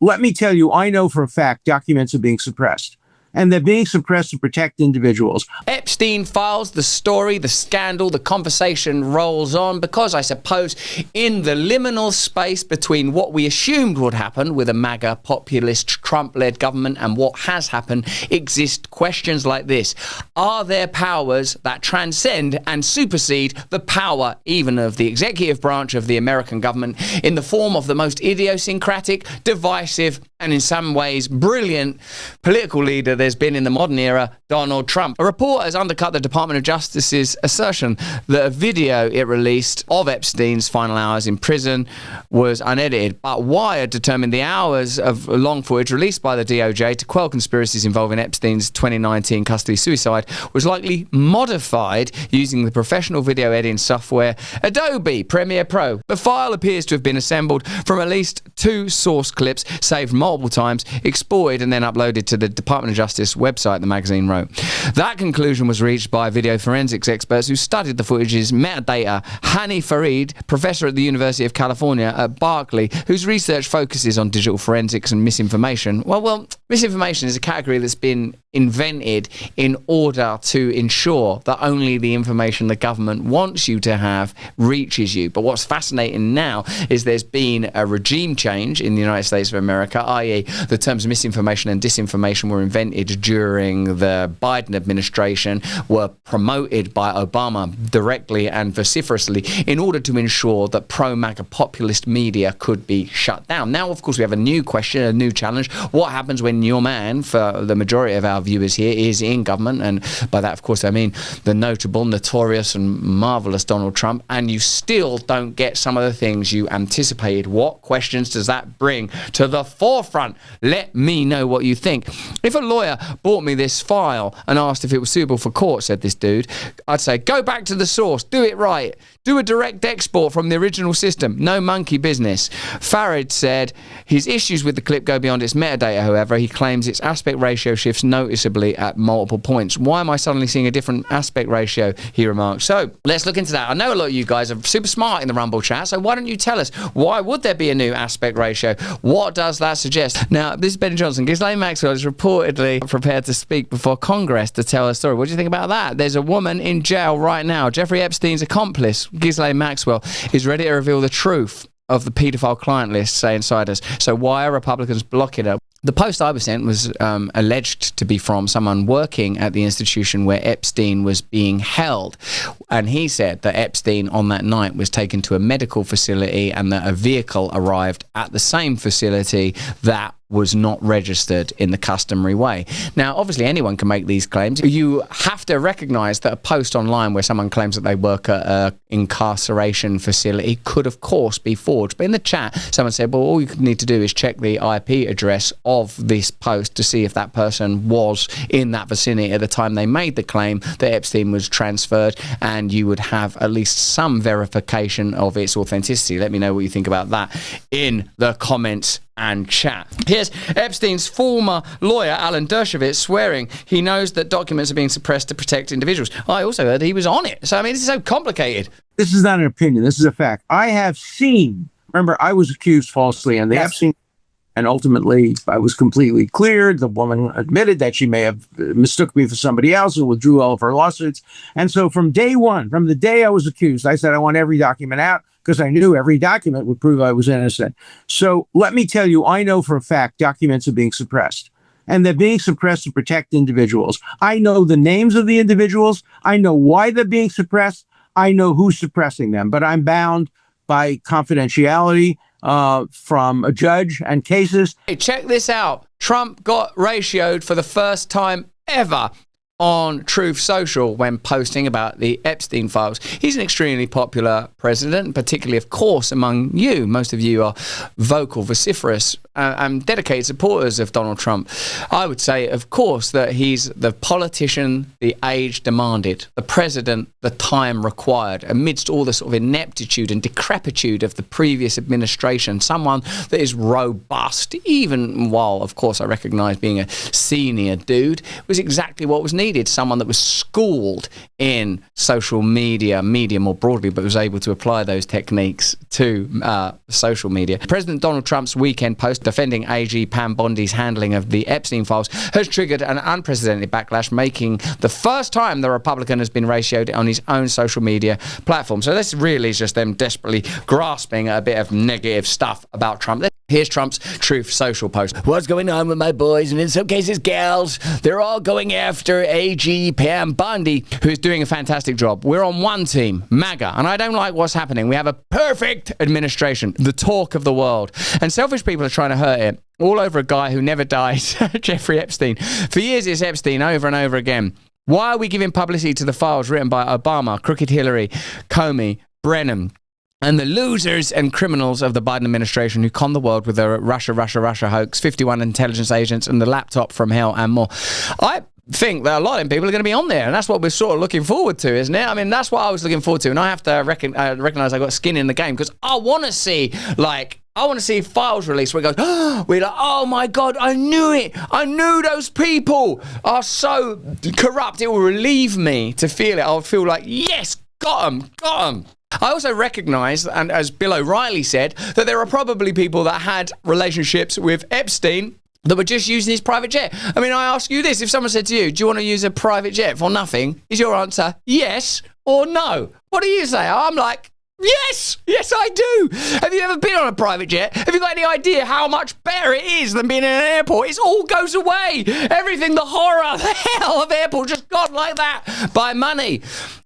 let me tell you, I know for a fact documents are being suppressed. And they're being suppressed to protect individuals. Epstein files, the story, the scandal, the conversation rolls on because I suppose in the liminal space between what we assumed would happen with a MAGA populist Trump-led government and what has happened exist questions like this. Are there powers that transcend and supersede the power even of the executive branch of the American government in the form of the most idiosyncratic, divisive, and in some ways brilliant political leader there's been in the modern era, Donald Trump? A report has undercut the Department of Justice's assertion that a video it released of Epstein's final hours in prison was unedited, but Wired determined the hours of long footage released by the DOJ to quell conspiracies involving Epstein's 2019 custody suicide was likely modified using the professional video editing software Adobe Premiere Pro. The file appears to have been assembled from at least 2 source clips, saved multiple times, exported and then uploaded to the Department of Justice website, the magazine wrote. That conclusion was reached by video forensics experts who studied the footage's metadata. Hani Farid, professor at the University of California at Berkeley, whose research focuses on digital forensics and misinformation. Well, misinformation is a category that's been invented in order to ensure that only the information the government wants you to have reaches you. But what's fascinating now is there's been a regime change in the United States of America, i.e. the terms misinformation and disinformation were invented during the Biden administration, were promoted by Obama directly and vociferously in order to ensure that pro-MAGA populist media could be shut down. Now, of course, we have a new question, a new challenge. What happens when your man, for the majority of our viewers here, is in government? And by that, of course, I mean the notable, notorious and marvelous Donald Trump, and you still don't get some of the things you anticipated. What questions does that bring to the forefront? Let me know what you think. If a lawyer brought me this file and asked if it was suitable for court, said this dude, I'd say, go back to the source, do it right. Do a direct export from the original system. No monkey business. Farid said his issues with the clip go beyond its metadata, however. He claims its aspect ratio shifts noticeably at multiple points. Why am I suddenly seeing a different aspect ratio, he remarked. So let's look into that. I know a lot of you guys are super smart in the Rumble chat, so why don't you tell us, why would there be a new aspect ratio? What does that suggest? Now, this is Benny Johnson. Ghislaine Maxwell is reportedly prepared to speak before Congress to tell her story. What do you think about that? There's a woman in jail right now. Jeffrey Epstein's accomplice, Ghislaine Maxwell, is ready to reveal the truth of the paedophile client list, say insiders. So why are Republicans blocking her? The post I was sent was alleged to be from someone working at the institution where Epstein was being held. And he said that Epstein on that night was taken to a medical facility and that a vehicle arrived at the same facility that was not registered in the customary way. Now, obviously, anyone can make these claims. You have to recognize that a post online where someone claims that they work at an incarceration facility could, of course, be forged. But in the chat, someone said, well, all you need to do is check the IP address of this post to see if that person was in that vicinity at the time they made the claim that Epstein was transferred, and you would have at least some verification of its authenticity. Let me know what you think about that in the comments and chat. Here's Epstein's former lawyer, Alan Dershowitz, swearing he knows that documents are being suppressed to protect individuals. I also heard he was on it. So, I mean, this is so complicated. This is not an opinion. This is a fact. I have seen, remember, I was accused falsely on the Epstein, and ultimately I was completely cleared. The woman admitted that she may have mistook me for somebody else and withdrew all of her lawsuits. And so from day one, from the day I was accused, I said I want every document out, because I knew every document would prove I was innocent. So let me tell you, I know for a fact documents are being suppressed. And they're being suppressed to protect individuals. I know the names of the individuals. I know why they're being suppressed. I know who's suppressing them. But I'm bound by confidentiality from a judge and cases. Hey, check this out. Trump got ratioed for the first time ever on Truth Social when posting about the Epstein files. He's an extremely popular president, particularly, of course, among you. Most of you are vocal, vociferous, and dedicated supporters of Donald Trump. I would say, of course, that he's the politician the age demanded, the president the time required, amidst all the sort of ineptitude and decrepitude of the previous administration. Someone that is robust, even while, of course, I recognize being a senior dude, was exactly what was needed. needed someone that was schooled in social media more broadly, but was able to apply those techniques to social media. President Donald Trump's weekend post defending AG Pam Bondi's handling of the Epstein files has triggered an unprecedented backlash, making the first time the Republican has been ratioed on his own social media platform. So this really is just them desperately grasping a bit of negative stuff about Trump. Here's Trump's Truth Social post. What's going on with my boys, and in some cases gals? They're all going after AG Pam Bondi, who's doing a fantastic job. We're on one team, MAGA, and I don't like what's happening. We have a perfect administration, the talk of the world. And selfish people are trying to hurt it, all over a guy who never dies, Jeffrey Epstein. For years, it's Epstein over and over again. Why are we giving publicity to the files written by Obama, Crooked Hillary, Comey, Brennan, and the losers and criminals of the Biden administration who con the world with their Russia hoax, 51 intelligence agents, and the laptop from hell and more? I think that a lot of them people are going to be on there, and that's what we're sort of looking forward to, isn't it? I mean, that's what I was looking forward to, and I have to recognize I got skin in the game, because I want to see, files released where it goes, we're like, oh my God, I knew it. I knew those people are so corrupt. It will relieve me to feel it. I'll feel like, yes, got them. I also recognise, and as Bill O'Reilly said, that there are probably people that had relationships with Epstein that were just using his private jet. I mean, I ask you this. If someone said to you, do you want to use a private jet for nothing? Is your answer yes or no? What do you say? I'm like, yes, I do. Have you ever been on a private jet? Have you got any idea how much better it is than being in an airport? It all goes away. Everything, the horror, the hell of airport just gone like that by money.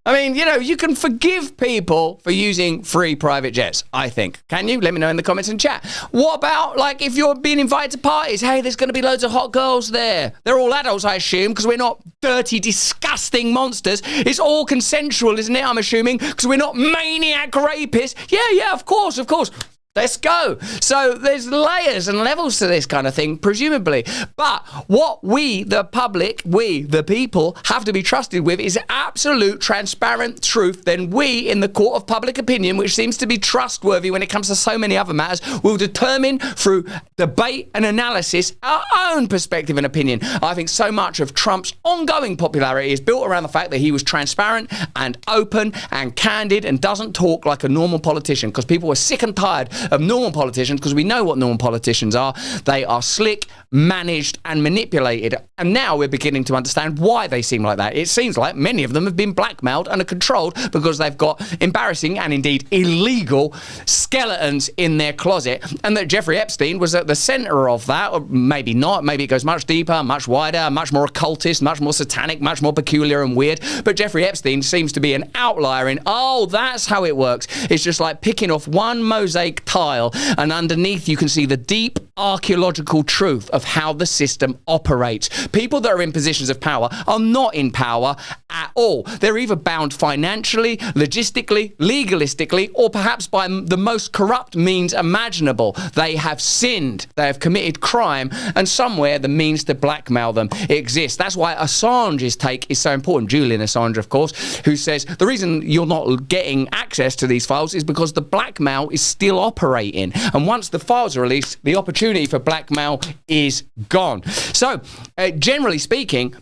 I mean, you can forgive people for using free private jets, I think. Can you? Let me know in the comments and chat. What about, if you're being invited to parties? Hey, there's going to be loads of hot girls there. They're all adults, I assume, because we're not dirty, disgusting monsters. It's all consensual, isn't it? I'm assuming, because we're not maniac rapists. Yeah, of course. Let's go. So there's layers and levels to this kind of thing, presumably. But what we, the public, we, the people, have to be trusted with is absolute transparent truth. Then we, in the court of public opinion, which seems to be trustworthy when it comes to so many other matters, will determine through debate and analysis our own perspective and opinion. I think so much of Trump's ongoing popularity is built around the fact that he was transparent and open and candid and doesn't talk like a normal politician, because people were sick and tired of normal politicians, because we know what normal politicians are. They are slick, managed and manipulated, and now we're beginning to understand why they seem like that. It seems like many of them have been blackmailed and are controlled because they've got embarrassing and indeed illegal skeletons in their closet, and that Jeffrey Epstein was at the center of that. Or maybe not, maybe it goes much deeper, much wider, much more occultist, much more satanic, much more peculiar and weird. But Jeffrey Epstein seems to be an outlier in, that's how it works. It's just like picking off one mosaic tile, and underneath you can see the deep archaeological truth of how the system operates. People that are in positions of power are not in power at all. They're either bound financially, logistically, legalistically, or perhaps by the most corrupt means imaginable. They have sinned, they have committed crime, and somewhere the means to blackmail them exists. That's why Assange's take is so important. Julian Assange, of course, who says the reason you're not getting access to these files is because the blackmail is still operating. And once the files are released, the opportunity for blackmail is gone. So, generally speaking,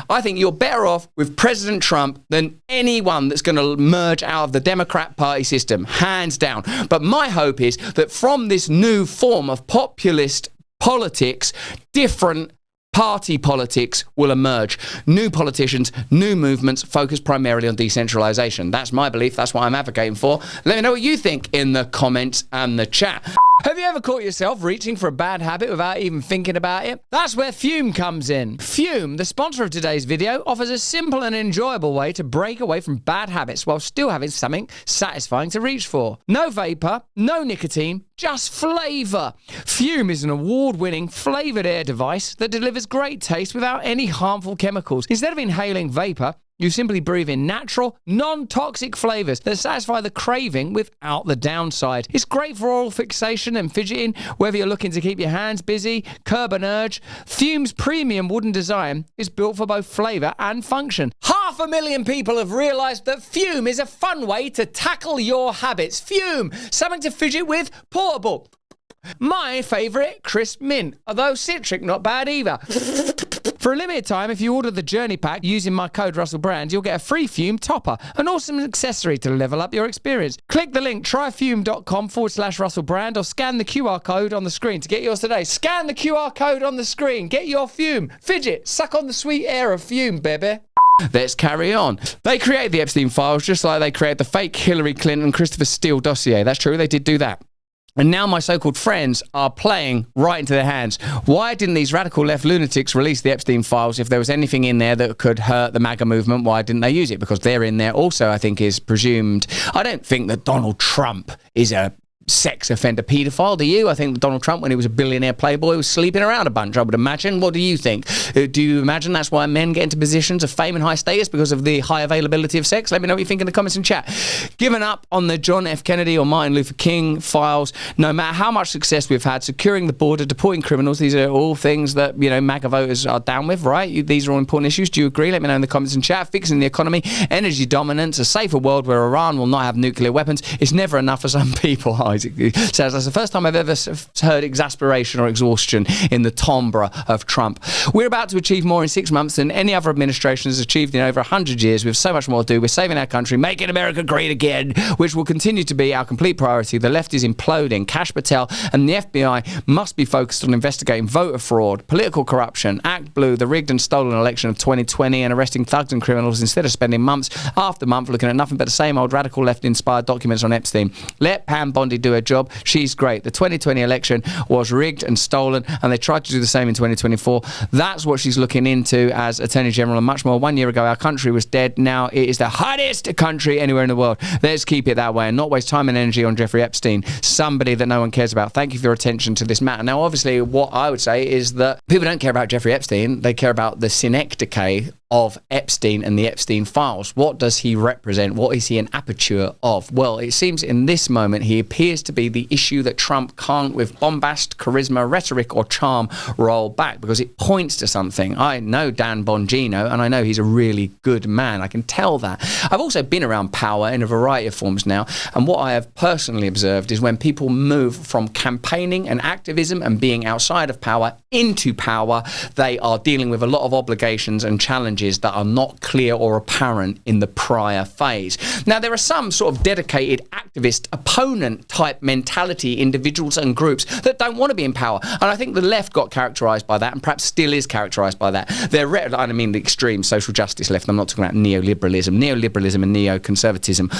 I think you're better off with President Trump than anyone that's going to merge out of the Democrat Party system, hands down. But my hope is that from this new form of populist politics, different party politics will emerge. New politicians, new movements focused primarily on decentralization. That's my belief. That's what I'm advocating for. Let me know what you think in the comments and the chat. Have you ever caught yourself reaching for a bad habit without even thinking about it? That's where Fume comes in. Fume, the sponsor of today's video, offers a simple and enjoyable way to break away from bad habits while still having something satisfying to reach for. No vapor, no nicotine, just flavor. Fume is an award-winning flavored air device that delivers great taste without any harmful chemicals. Instead of inhaling vapor, you simply breathe in natural, non-toxic flavors that satisfy the craving without the downside. It's great for oral fixation and fidgeting, whether you're looking to keep your hands busy, curb an urge. Fume's premium wooden design is built for both flavor and function. 500,000 people have realized that Fume is a fun way to tackle your habits. Fume, something to fidget with, portable. My favorite, crisp mint, although citric not bad either. For a limited time, if you order the Journey Pack using my code RussellBrand, you'll get a free Fume topper, an awesome accessory to level up your experience. Click the link tryfume.com/RussellBrand or scan the QR code on the screen to get yours today. Scan the QR code on the screen. Get your Fume. Fidget. Suck on the sweet air of Fume, baby. Let's carry on. They created the Epstein files just like they created the fake Hillary Clinton Christopher Steele dossier. That's true, they did do that. And now my so-called friends are playing right into their hands. Why didn't these radical left lunatics release the Epstein files? If there was anything in there that could hurt the MAGA movement, why didn't they use it? Because they're in there also, I think, is presumed. I don't think that Donald Trump is a sex offender paedophile, do you? I think that Donald Trump, when he was a billionaire playboy, was sleeping around a bunch, I would imagine. What do you think? Do you imagine that's why men get into positions of fame and high status, because of the high availability of sex? Let me know what you think in the comments and chat. Given up on the John F. Kennedy or Martin Luther King files, no matter how much success we've had securing the border, deporting criminals, these are all things that, you know, MAGA voters are down with, right? These are all important issues. Do you agree? Let me know in the comments and chat. Fixing the economy, energy dominance, a safer world where Iran will not have nuclear weapons. It's never enough for some people. Isaac says that's the first time I've ever heard exasperation or exhaustion in the timbre of Trump. We're about to achieve more in 6 months than any other administration has achieved in over 100 years. We have so much more to do. We're saving our country, making America great again, which will continue to be our complete priority. The left is imploding. Kash Patel and the FBI must be focused on investigating voter fraud, political corruption, Act Blue, the rigged and stolen election of 2020, and arresting thugs and criminals instead of spending months after month looking at nothing but the same old radical left-inspired documents on Epstein. Let Pam Bondi do her job. She's great. The 2020 election was rigged and stolen, and they tried to do the same in 2024. That's what she's looking into as Attorney General, and much more. 1 year ago, our country was dead. Now it is the hottest country anywhere in the world. Let's keep it that way and not waste time and energy on Jeffrey Epstein, somebody that no one cares about. Thank you for your attention to this matter. Now, obviously, what I would say is that people don't care about Jeffrey Epstein. They care about the synecdoche of Epstein and the Epstein files. What does he represent? What is he an aperture of? Well, it seems in this moment he appears to be the issue that Trump can't, with bombast, charisma, rhetoric or charm, roll back, because it points to something. I know Dan Bongino, and I know he's a really good man. I can tell that. I've also been around power in a variety of forms now, and what I have personally observed is when people move from campaigning and activism and being outside of power into power, they are dealing with a lot of obligations and challenges that are not clear or apparent in the prior phase. Now, there are some sort of dedicated activist opponent type mentality individuals and groups that don't want to be in power, and I think the left got characterized by that, and perhaps still is characterized by that. I mean the extreme social justice left. I'm not talking about neoliberalism. Neoliberalism and neoconservatism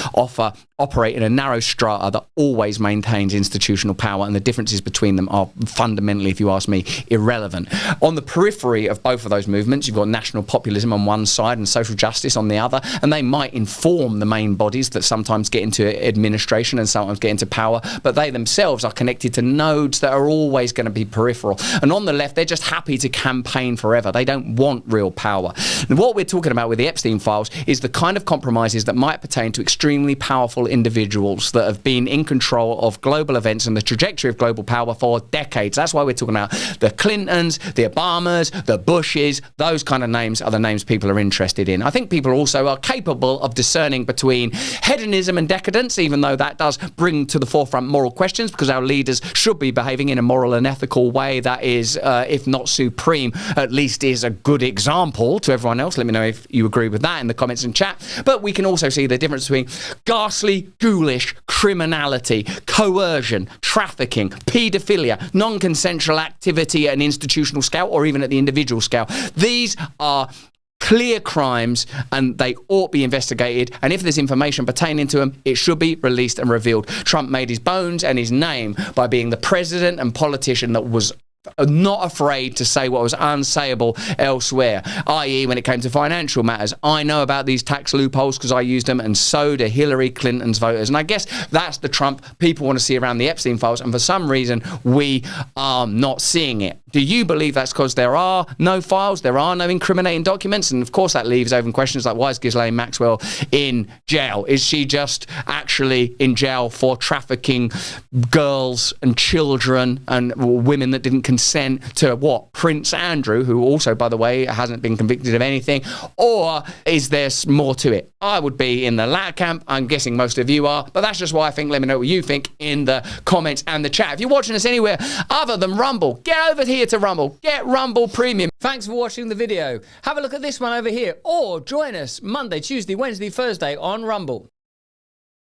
operate in a narrow strata that always maintains institutional power, and the differences between them are fundamentally, if you ask me, irrelevant. On the periphery of both of those movements, you've got national populism on one side and social justice on the other, and they might inform the main bodies that sometimes get into administration and sometimes get into power, but they themselves are connected to nodes that are always going to be peripheral. And on the left, they're just happy to campaign forever. They don't want real power. And what we're talking about with the Epstein files is the kind of compromises that might pertain to extremely powerful individuals that have been in control of global events and the trajectory of global power for decades. That's why we're talking about the Clintons, the Obamas, the Bushes. Those kind of names are the names people are interested in. I think people also are capable of discerning between hedonism and decadence, even though that does bring to the forefront moral questions, because our leaders should be behaving in a moral and ethical way that is, if not supreme, at least is a good example to everyone else. Let me know if you agree with that in the comments and chat. But we can also see the difference between ghastly, ghoulish criminality, coercion, trafficking, paedophilia, non-consensual activity at an institutional scale or even at the individual scale. These are clear crimes, and they ought to be investigated, and if there's information pertaining to them, it should be released and revealed. Trump made his bones and his name by being the president and politician that was not afraid to say what was unsayable elsewhere, i.e. when it came to financial matters. I know about these tax loopholes because I used them, and so do Hillary Clinton's voters. And I guess that's the Trump people want to see around the Epstein files, and for some reason we are not seeing it. Do you believe that's because there are no files, there are no incriminating documents? And of course that leaves open questions like, why is Ghislaine Maxwell in jail? Is she just actually in jail for trafficking girls and children and women that didn't consent to what? Prince Andrew, who also, by the way, hasn't been convicted of anything? Or is there more to it? I would be in the latter camp. I'm guessing most of you are, but that's just why I think. Let me know what you think in the comments and the chat. If you're watching us anywhere other than Rumble, get over here get to Rumble. Get Rumble Premium. Thanks for watching the video. Have a look at this one over here, or join us Monday, Tuesday, Wednesday, Thursday on Rumble.